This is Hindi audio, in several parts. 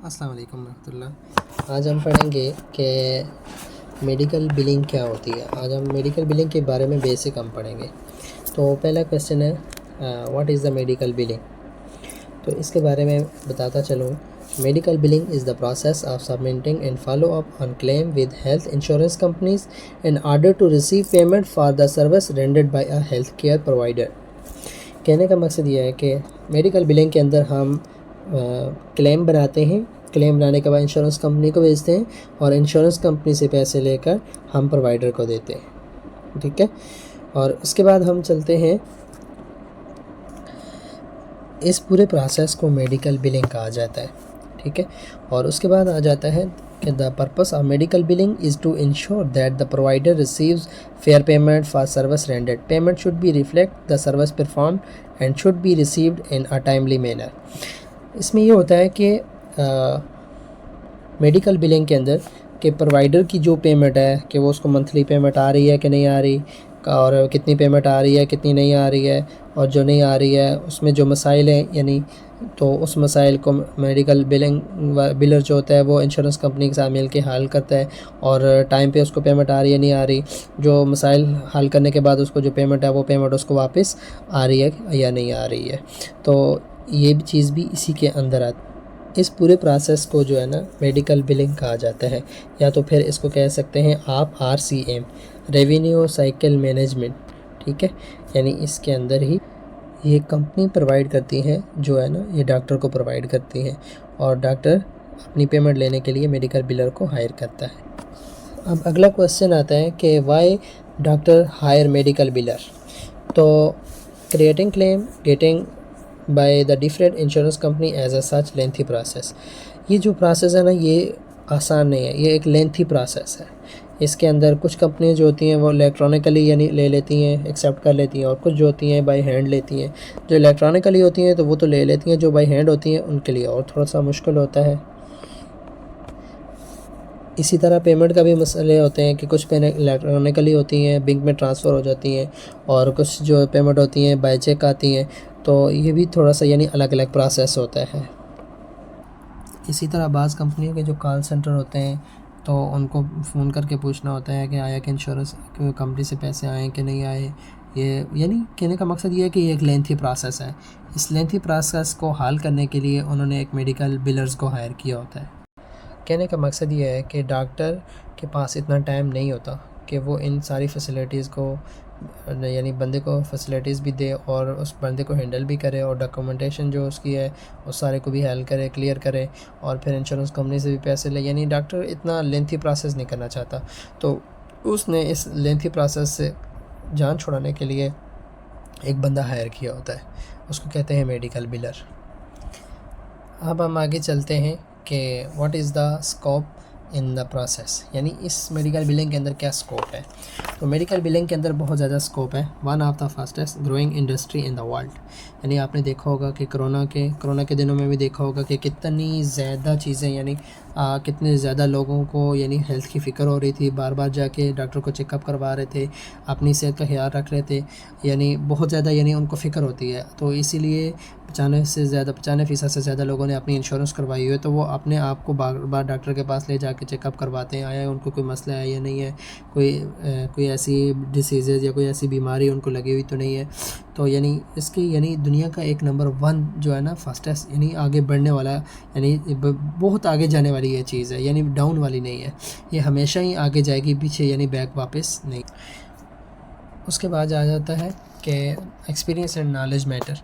अस्सलाम वालेकुम रहमतुल्लाह। आज हम पढ़ेंगे कि मेडिकल बिलिंग क्या होती है। आज हम मेडिकल बिलिंग के बारे में बेसिक हम पढ़ेंगे। तो पहला क्वेश्चन है what is the medical billing. तो इसके बारे में बताता चलूँ। Medical billing is the process of submitting and follow up on claim with health insurance companies in order to receive payment for the service rendered by a health care provider. कहने का मकसद यह है कि मेडिकल बिलिंग के अंदर हम क्लेम बनाते हैं। क्लेम बनाने के बाद इंश्योरेंस कंपनी को भेजते हैं और इंश्योरेंस कंपनी से पैसे लेकर हम प्रोवाइडर को देते हैं। ठीक है। और उसके बाद हम चलते हैं, इस पूरे प्रोसेस को मेडिकल बिलिंग कहा जाता है। ठीक है। और उसके बाद आ जाता है कि the purpose of medical billing is to ensure that the provider receives fair payment for service rendered. Payment should be reflect the service perform and should be received in a timely manner. इसमें ये होता है कि मेडिकल बिलिंग के अंदर कि प्रोवाइडर की जो पेमेंट है कि वो उसको मंथली पेमेंट आ रही है कि नहीं आ रही, और कितनी पेमेंट आ रही है कितनी नहीं आ रही है, और जो नहीं आ रही है उसमें जो मसाइल हैं यानी तो उस मसाइल को मेडिकल बिलिंग बिलर जो होता है वो इंश्योरेंस कंपनी के साथ मिल के हल करता है और टाइम पे उसको पेमेंट आ रही है नहीं आ रही, जो मसाइल हल करने के बाद उसको जो पेमेंट है वो पेमेंट उसको वापस आ रही है या नहीं आ रही है। तो ये भी चीज़ भी इसी के अंदर आती है। इस पूरे प्रोसेस को जो है ना मेडिकल बिलिंग कहा जाता है, या तो फिर इसको कह सकते हैं आप RCM, रेवेन्यू साइकिल मैनेजमेंट। ठीक है। यानी इसके अंदर ही ये कंपनी प्रोवाइड करती है, जो है ना ये डॉक्टर को प्रोवाइड करती है और डॉक्टर अपनी पेमेंट लेने के लिए मेडिकल बिलर को हायर करता है। अब अगला क्वेश्चन आता है कि why doctor hire medical biller. तो creating claim getting by the different insurance company as a such lengthy process. ये जो प्रोसेस है ना ये आसान नहीं है, ये एक लेंथी प्रोसेस है। इसके अंदर कुछ कंपनी जो होती हैं वो इलेक्ट्रॉनिकली यानी ले लेती हैं, एक्सेप्ट कर लेती हैं, और कुछ जो होती हैं बाय हैंड लेती हैं। जो इलेक्ट्रॉनिकली होती हैं तो वो तो ले लेती हैं, जो बाय हैंड होती हैं उनके लिए और थोड़ा सा मुश्किल होता है। इसी तरह पेमेंट का भी मसले होते हैं कि कुछ पेमेंट इलेक्ट्रॉनिकली होती हैं, बैंक में ट्रांसफ़र हो जाती हैं, और कुछ जो पेमेंट होती हैं बाय चेक आती हैं। तो ये भी थोड़ा सा यानी अलग अलग प्रोसेस होता है। इसी तरह बाज़ कंपनियों के जो कॉल सेंटर होते हैं तो उनको फ़ोन करके पूछना होता है कि आया कि इंश्योरेंस कंपनी से पैसे आए कि नहीं आए। ये यानी कहने का मकसद ये है कि ये एक लेंथी प्रोसेस है। इस लेंथी प्रोसेस को हल करने के लिए उन्होंने एक मेडिकल बिलर्स को हायर किया होता है। कहने का मकसद ये है कि डॉक्टर के पास इतना टाइम नहीं होता कि वो इन सारी फैसिलिटीज़ को यानी बंदे को फैसिलिटीज़ भी दे और उस बंदे को हैंडल भी करे और डॉक्यूमेंटेशन जो उसकी है उस सारे को भी हेल्प करे, क्लियर करे, और फिर इंश्योरेंस कंपनी से भी पैसे ले। यानी डॉक्टर इतना लेंथी प्रोसेस नहीं करना चाहता, तो उसने इस लेंथी प्रोसेस से जान छुड़ाने के लिए एक बंदा हायर किया होता है, उसको कहते हैं मेडिकल बिलर। अब हम आगे चलते हैं कि what is the scope in the process, यानी इस मेडिकल बिलिंग के अंदर क्या स्कोप है। तो मेडिकल बिलिंग के अंदर बहुत ज़्यादा स्कोप है। One of the fastest growing industry in the world. यानी आपने देखा होगा कि कोरोना के दिनों में भी देखा होगा कि कितनी ज़्यादा चीज़ें यानी कितने ज़्यादा लोगों को यानी हेल्थ की फ़िक्र हो रही थी, बार बार जाके डॉक्टर को चेकअप करवा रहे थे, अपनी सेहत का ख्याल रख रहे थे, यानी बहुत ज़्यादा यानी उनको फ़िक्र होती है। तो इसीलिए 95% से ज़्यादा लोगों ने अपनी इंश्योरेंस करवाई हुई है, तो वो अपने आप को बार बार डॉक्टर के पास ले जाके चेकअप करवाते हैं, आया उनको कोई मसला है या नहीं है, कोई ऐसी डिसीज़ या कोई ऐसी बीमारी उनको लगी हुई तो नहीं है। तो यानी इसकी यानी दुनिया का एक नंबर 1 जो है ना फास्टेस्ट यानी आगे बढ़ने वाला यानी बहुत आगे जाने वाली ये चीज़ है, यानी डाउन वाली नहीं है, ये हमेशा ही आगे जाएगी, पीछे यानी बैक वापस नहीं। उसके बाद आ जाता है कि एक्सपीरियंस एंड नॉलेज मैटर।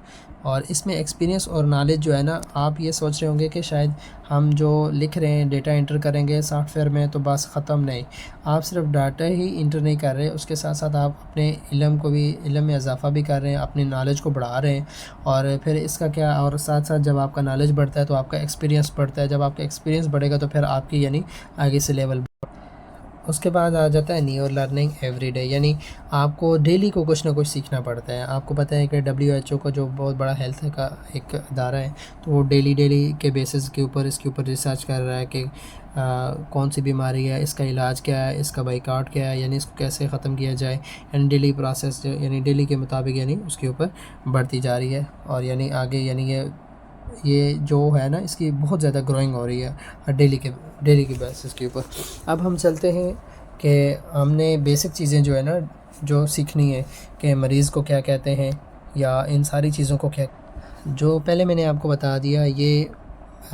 और इसमें एक्सपीरियंस और नॉलेज जो है ना, आप ये सोच रहे होंगे कि शायद हम जो लिख रहे हैं डेटा इंटर करेंगे सॉफ्टवेयर में तो बस ख़त्म, नहीं। आप सिर्फ डाटा ही इंटर नहीं कर रहे, उसके साथ साथ आप अपने इल्म में इजाफ़ा भी कर रहे हैं, अपनी नॉलेज को बढ़ा रहे हैं। और फिर इसका क्या, और साथ साथ जब आपका नॉलेज बढ़ता है तो आपका एक्सपीरियंस बढ़ता है, जब आपका एक्सपीरियंस बढ़ेगा तो फिर आपकी यानी आगे से लेवल। उसके बाद आ जाता है न्यू लर्निंग एवरी डे, यानी आपको डेली को कुछ ना कुछ सीखना पड़ता है। आपको पता है कि WHO का जो बहुत बड़ा हेल्थ का एक अदारा है, तो वो डेली के बेसिस के ऊपर इसके ऊपर रिसर्च कर रहा है कि कौन सी बीमारी है, इसका इलाज क्या है, इसका बाइकआउट क्या है, यानी इसको कैसे ख़त्म किया जाए। यानी डेली प्रोसेस यानी डेली के मुताबिक यानी उसके ऊपर बढ़ती जा रही है, और यानी आगे यानी ये ये जो है ना इसकी बहुत ज़्यादा ग्रोइंग हो रही है डेली की बेसिस के ऊपर। अब हम चलते हैं कि हमने बेसिक चीज़ें जो है ना जो सीखनी है कि मरीज़ को क्या कहते हैं या इन सारी चीज़ों को क्या, जो पहले मैंने आपको बता दिया ये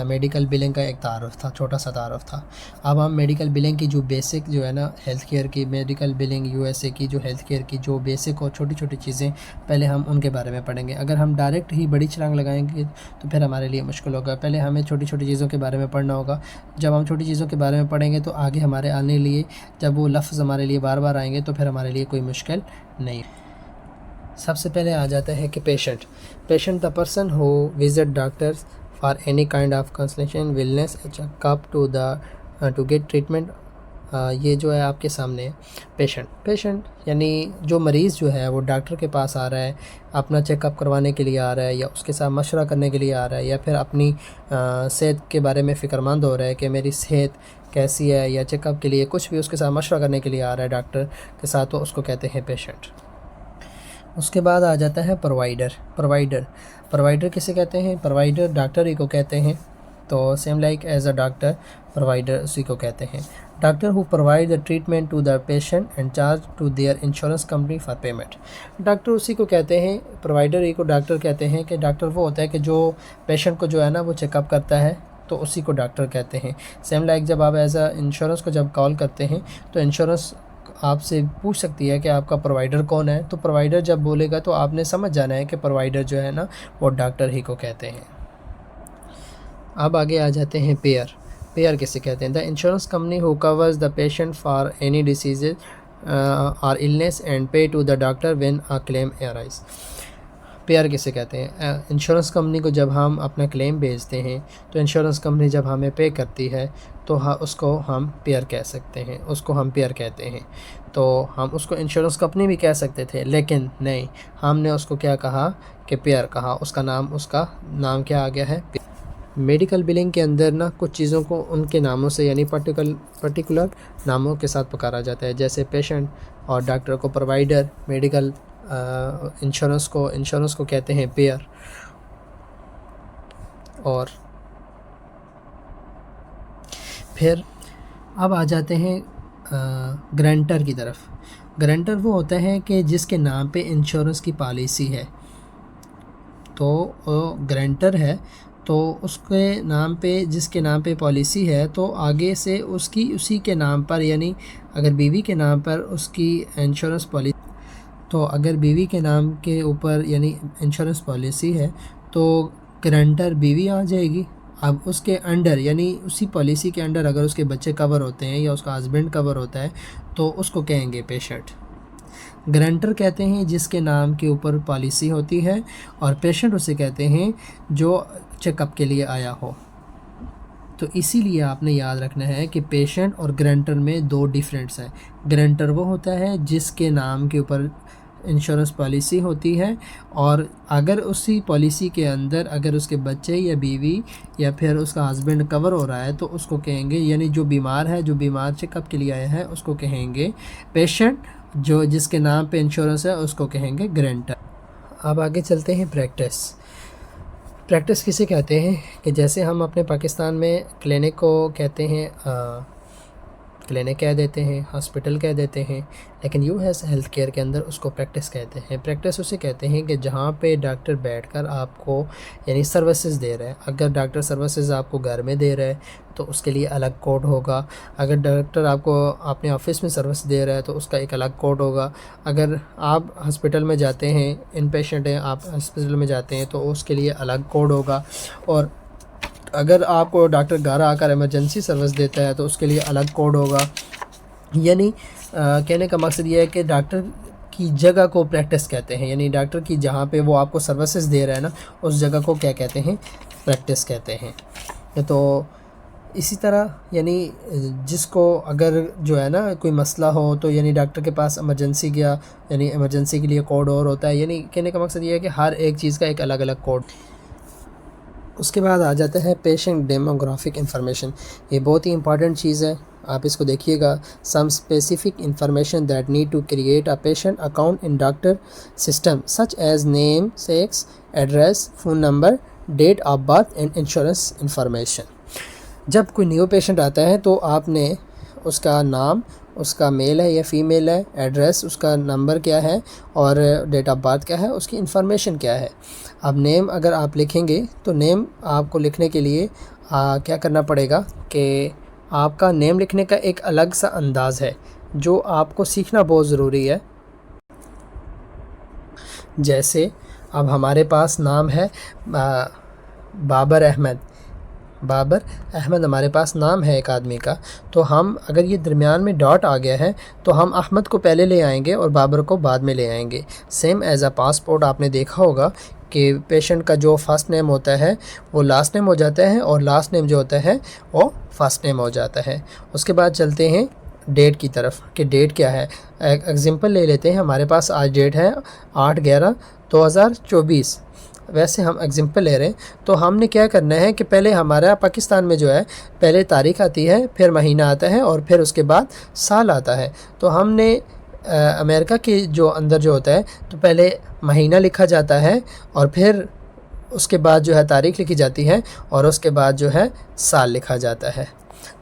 मेडिकल बिलिंग का एक तारुफ़ था, छोटा सा तारुफ़ था। अब हम मेडिकल बिलिंग की जो बेसिक जो है ना हेल्थ केयर की मेडिकल बिलिंग यूएसए की जो हेल्थ केयर की जो बेसिक और छोटी छोटी चीज़ें पहले हम उनके बारे में पढ़ेंगे। अगर हम डायरेक्ट ही बड़ी छलांग लगाएंगे तो फिर हमारे लिए मुश्किल होगा। पहले हमें छोटी छोटी चीज़ों के बारे में पढ़ना होगा। जब हम छोटी चीज़ों के बारे में पढ़ेंगे तो आगे हमारे आने लिए जब वो लफ्ज़ हमारे लिए बार बार आएंगे तो फिर हमारे लिए कोई मुश्किल नहीं। सबसे पहले आ जाता है कि patient the person who visit doctors for any kind of consultation, wellness, a checkup to get treatment। ये जो है आपके सामने पेशेंट यानी जो मरीज़ जो है वो डॉक्टर के पास आ रहा है, अपना चेकअप करवाने के लिए आ रहा है या उसके साथ मशवरा करने के लिए आ रहा है या फिर अपनी सेहत के बारे में फ़िक्रमंद हो रहा है कि मेरी सेहत कैसी है, या चेकअप के लिए कुछ भी उसके साथ मशवरा करने के लिए आ रहा है डॉक्टर के साथ, तो उसको कहते हैं पेशेंट। उसके बाद आ जाता है प्रोवाइडर किसे कहते हैं? प्रोवाइडर डॉक्टर ही को कहते हैं। तो same like as a doctor provider उसी को कहते हैं। Doctor who provide the treatment to the patient and charge to their insurance company for payment. Doctor उसी को कहते हैं, प्रोवाइडर ही को डॉक्टर कहते हैं कि डॉक्टर वो होता है कि जो पेशेंट को जो है ना वो चेकअप करता है, तो उसी को डॉक्टर कहते हैं। सेम लाइक जब आप एज अ इंश्योरेंस को जब कॉल करते हैं तो इंश्योरेंस आपसे पूछ सकती है कि आपका प्रोवाइडर कौन है, तो प्रोवाइडर जब बोलेगा तो आपने समझ जाना है कि प्रोवाइडर जो है ना वो डॉक्टर ही को कहते हैं। अब आगे आ जाते हैं पेयर किसे कहते हैं? The insurance company who covers the patient for any diseases और illness and pay to the doctor when a claim arise. Payer किसे कहते हैं? इंश्योरेंस कंपनी को जब हम अपना क्लेम भेजते हैं तो इंश्योरेंस कंपनी जब हमें पे करती है तो उसको हम पेयर कह सकते हैं, उसको हम पेयर कहते हैं। तो हम उसको इंश्योरेंस कंपनी भी कह सकते थे, लेकिन नहीं, हमने उसको क्या कहा कि पेयर कहा। उसका नाम क्या आ गया है? मेडिकल बिलिंग के अंदर ना कुछ चीज़ों को उनके नामों से यानी पर्टिकुलर नामों के साथ पुकारा जाता है, जैसे पेशेंट और डॉक्टर को प्रोवाइडर, मेडिकल इंश्योरेंस को कहते हैं पेयर। और फिर अब आ जाते हैं गारंटर की तरफ। गारंटर वो होता है कि जिसके नाम पे इंश्योरेंस की पॉलिसी है, तो गारंटर है तो उसके नाम पे, जिसके नाम पे पॉलिसी है तो आगे से उसी के नाम पर, यानी अगर बीवी के नाम पर उसकी इंश्योरेंस पॉलिसी, तो अगर बीवी के नाम के ऊपर यानी इंश्योरेंस पॉलिसी है तो गारंटर बीवी आ जाएगी। अब उसके अंडर यानी उसी पॉलिसी के अंडर अगर उसके बच्चे कवर होते हैं या उसका हस्बैंड कवर होता है तो उसको कहेंगे पेशेंट। गारंटर कहते हैं जिसके नाम के ऊपर पॉलिसी होती है, और पेशेंट उसे कहते हैं जो चेकअप के लिए आया हो। तो इसीलिए आपने याद रखना है कि पेशेंट और गारंटर में दो डिफरेंस हैं। गारंटर वो होता है जिसके नाम के ऊपर इंश्योरेंस पॉलिसी होती है, और अगर उसी पॉलिसी के अंदर अगर उसके बच्चे या बीवी या फिर उसका हस्बैंड कवर हो रहा है तो उसको कहेंगे, यानी जो बीमार चेकअप के लिए आया है उसको कहेंगे पेशेंट, जो जिसके नाम पे इंश्योरेंस है उसको कहेंगे गारंटर। अब आगे चलते हैं प्रैक्टिस किसे कहते हैं? कि जैसे हम अपने पाकिस्तान में क्लिनिक को कहते हैं, क्लिनिक कह देते हैं, हॉस्पिटल कह देते हैं, लेकिन यूएस हेल्थ केयर के अंदर उसको प्रैक्टिस कहते हैं। प्रैक्टिस उसे कहते हैं कि जहाँ पे डॉक्टर बैठकर आपको यानी सर्विसेज दे रहा है। अगर डॉक्टर सर्विसेज आपको घर में दे रहा है तो उसके लिए अलग कोड होगा। अगर डॉक्टर आपको अपने ऑफिस में सर्विस दे रहा है तो उसका एक अलग कोड होगा। अगर आप हॉस्पिटल में जाते हैं, इन पेशेंट हैं, आप हॉस्पिटल में जाते हैं तो उसके लिए अलग कोड होगा। और अगर आपको डॉक्टर घर आकर इमरजेंसी सर्विस देता है तो उसके लिए अलग कोड होगा। यानी कहने का मकसद ये है कि डॉक्टर की जगह को प्रैक्टिस कहते हैं, यानी डॉक्टर की जहाँ पे वो आपको सर्विसेज दे रहा है ना उस जगह को क्या कहते हैं? प्रैक्टिस कहते हैं। तो इसी तरह यानी जिसको अगर जो है ना कोई मसला हो तो यानी डॉक्टर के पास इमरजेंसी गया, यानी इमरजेंसी के लिए कोड और होता है। यानी कहने का मकसद ये है कि हर एक चीज़ का एक अलग अलग कोड। उसके बाद आ जाता है पेशेंट डेमोग्राफिक इंफॉर्मेशन। ये बहुत ही इंपॉर्टेंट चीज़ है, आप इसको देखिएगा। Some specific information that need to create a patient account in doctor system such as name, sex, address, phone number, date of birth and insurance information. जब कोई न्यू पेशेंट आता है तो आपने उसका नाम, उसका मेल है या फ़ीमेल है, एड्रेस, उसका नंबर क्या है और डेट ऑफ बर्थ क्या है, उसकी इन्फॉर्मेशन क्या है। अब नेम अगर आप लिखेंगे तो नेम आपको लिखने के लिए क्या करना पड़ेगा कि आपका नेम लिखने का एक अलग सा अंदाज़ है जो आपको सीखना बहुत ज़रूरी है। जैसे अब हमारे पास नाम है बाबर अहमद। बाबर अहमद हमारे पास नाम है एक आदमी का, तो हम अगर ये दरमियान में डॉट आ गया है तो हम अहमद को पहले ले आएंगे और बाबर को बाद में ले आएंगे। सेम एज़ अ पासपोर्ट आपने देखा होगा कि पेशेंट का जो फ़र्स्ट नेम होता है वो लास्ट नेम हो जाता है और लास्ट नेम जो होता है वो फ़र्स्ट नेम हो जाता है। उसके बाद चलते हैं डेट की तरफ कि डेट क्या है। एक एग्जांपल ले लेते हैं, हमारे पास आज डेट है 8/11/2024। वैसे हम एग्जांपल ले रहे हैं तो हमने क्या करना है कि पहले हमारा पाकिस्तान में जो है पहले तारीख आती है, फिर महीना आता है और फिर उसके बाद साल आता है। तो हमने अमेरिका के जो अंदर जो होता है तो पहले महीना लिखा जाता है और फिर उसके बाद जो है तारीख लिखी जाती है और उसके बाद जो है साल लिखा जाता है।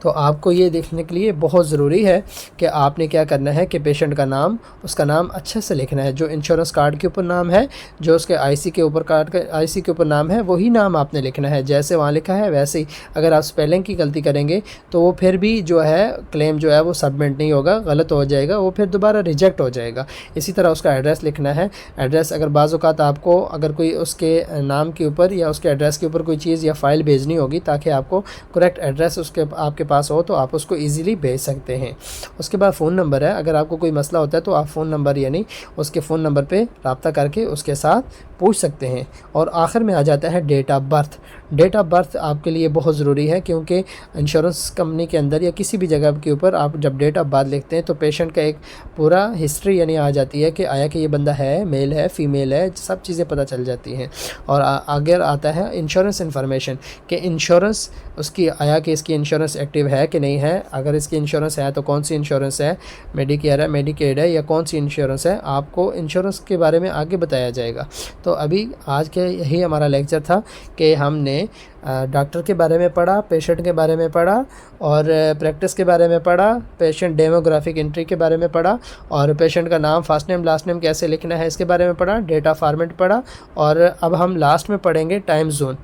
तो आपको ये देखने के लिए बहुत ज़रूरी है कि आपने क्या करना है कि पेशेंट का नाम, उसका नाम अच्छे से लिखना है। जो इंश्योरेंस कार्ड के ऊपर नाम है, जो उसके आईसी के ऊपर आईसी के ऊपर नाम है, वही नाम आपने लिखना है। जैसे वहाँ लिखा है वैसे ही। अगर आप स्पेलिंग की गलती करेंगे तो वो फिर भी जो है क्लेम जो है वो सबमिट नहीं होगा, गलत हो जाएगा, वो फिर दोबारा रिजेक्ट हो जाएगा। इसी तरह उसका एड्रेस लिखना है। एड्रेस अगर बाज़ औक़ात आपको अगर कोई उसके नाम के ऊपर या उसके एड्रेस के ऊपर कोई चीज़ या फ़ाइल भेजनी होगी ताकि आपको करेक्ट एड्रेस उसके आपके पास हो तो आप उसको इजीली भेज सकते हैं। उसके बाद फ़ोन नंबर है। अगर आपको कोई मसला होता है तो आप फ़ोन नंबर यानी उसके फ़ोन नंबर पे रब्ता करके उसके साथ पूछ सकते हैं। और आखिर में आ जाता है date of birth. Date of birth आपके लिए बहुत ज़रूरी है क्योंकि इंश्योरेंस कंपनी के अंदर या किसी भी जगह के ऊपर आप जब डेट ऑफ बर्थ लिखते हैं तो पेशेंट का एक पूरा हिस्ट्री यानी आ जाती है कि आया कि ये बंदा है, मेल है, फ़ीमेल है, सब चीज़ें पता चल जाती हैं। और आगे आता है इंश्योरेंस इन्फॉर्मेशन कि इंश्योरेंस उसकी आया कि इसकी इंश्योरेंस एक्टिव है कि नहीं है। अगर इसकी इंश्योरेंस है तो कौन सी इंश्योरेंस है, मेडिकेयर है, मेडिकेड है या कौन सी इंश्योरेंस है, आपको इंश्योरेंस के बारे में आगे बताया जाएगा। तो अभी आज के यही हमारा लेक्चर था कि हमने डॉक्टर के बारे में पढ़ा, पेशेंट के बारे में पढ़ा और प्रैक्टिस के बारे में पढ़ा, पेशेंट डेमोग्राफिक एंट्री के बारे में पढ़ा और पेशेंट का नाम, फर्स्ट नेम, लास्ट नेम कैसे लिखना है इसके बारे में पढ़ा, डेटा फॉर्मेट पढ़ा। और अब हम लास्ट में पढ़ेंगे टाइम जोन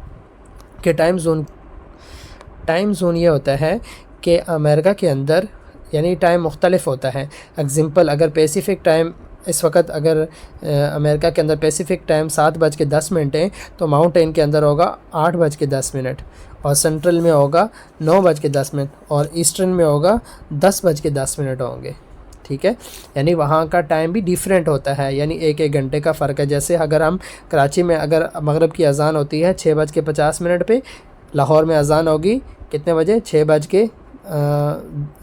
के टाइम जोन ये होता है कि अमेरिका के अंदर यानी टाइम मुख्तलिफ होता है। एग्जांपल अगर पैसिफिक टाइम इस वक्त अगर अमेरिका के अंदर पैसिफिक टाइम 7:10 है तो माउंटेन के अंदर होगा 8:10 और सेंट्रल में होगा 9:10 और ईस्टर्न में होगा 10:10 होंगे। ठीक है, यानी वहाँ का टाइम भी डिफरेंट होता है, यानी एक घंटे का फ़र्क है। जैसे अगर हम कराची में अगर मगरिब की अज़ान होती है 6:50 पे, लाहौर में अज़ान होगी कितने बजे,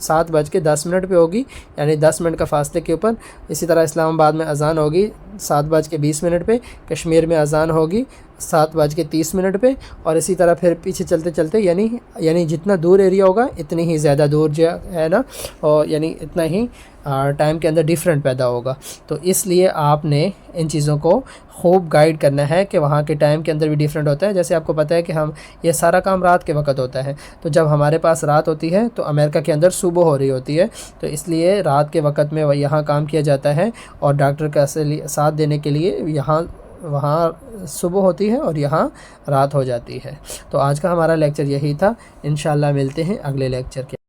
7:10 पे होगी, यानी 10 मिनट का फासले के ऊपर। इसी तरह इस्लामाबाद में अज़ान होगी 7:20 पे, कश्मीर में अज़ान होगी 7:30 पे और इसी तरह फिर पीछे चलते चलते यानी जितना दूर एरिया होगा इतनी ही ज़्यादा दूर जो है ना, और यानी इतना ही टाइम के अंदर डिफरेंट पैदा होगा। तो इसलिए आपने इन चीज़ों को खूब गाइड करना है कि वहाँ के टाइम के अंदर भी डिफरेंट होता है। जैसे आपको पता है कि हम ये सारा काम रात के वक्त होता है, तो जब हमारे पास रात होती है तो अमेरिका के अंदर सुबह हो रही होती है, तो इसलिए रात के वक्त में यहाँ काम किया जाता है और डॉक्टर का साथ देने के लिए वहाँ सुबह होती है और यहाँ रात हो जाती है। तो आज का हमारा लेक्चर यही था। इंशाल्लाह मिलते हैं अगले लेक्चर के।